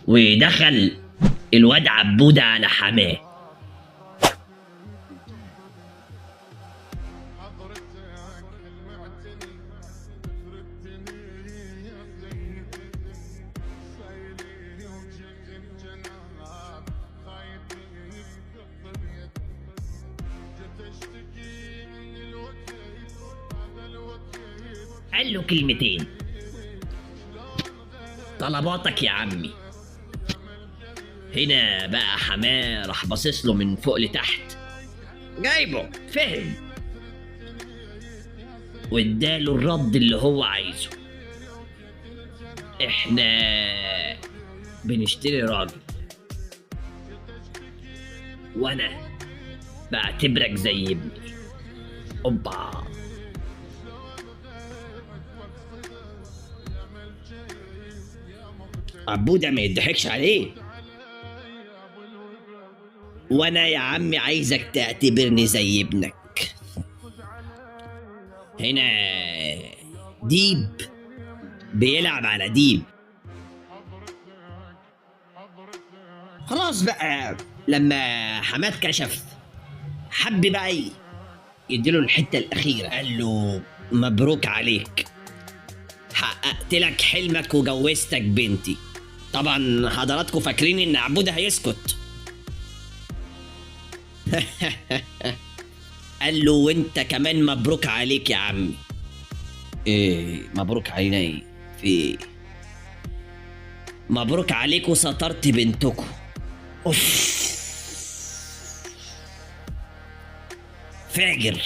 ودخل الواد عبودة على حماه. قال له كلمتين: طلباتك يا عمي. هنا بقى حماه راح باصص له من فوق لتحت، جايبه فهم، واداله الرد اللي هو عايزه. احنا بنشتري راجل، وانا بعتبرك زي ابني. اوبا. عبودة ما يضحكش عليه. وانا يا عمي عايزك تعتبرني زي ابنك. هنا ديب بيلعب على ديب. خلاص بقى لما حماد كشف، حب بقى يديله الحتة الأخيرة. قال له: مبروك عليك، حققت لك حلمك وجوزتك بنتي. طبعا حضراتكم فاكرين ان عبودة هيسكت. قال له: وانت كمان مبروك عليك يا عمي. ايه مبروك علينا؟ ايه في ايه؟ مبروك عليك وسترت بنتكم. اوف، فاجر.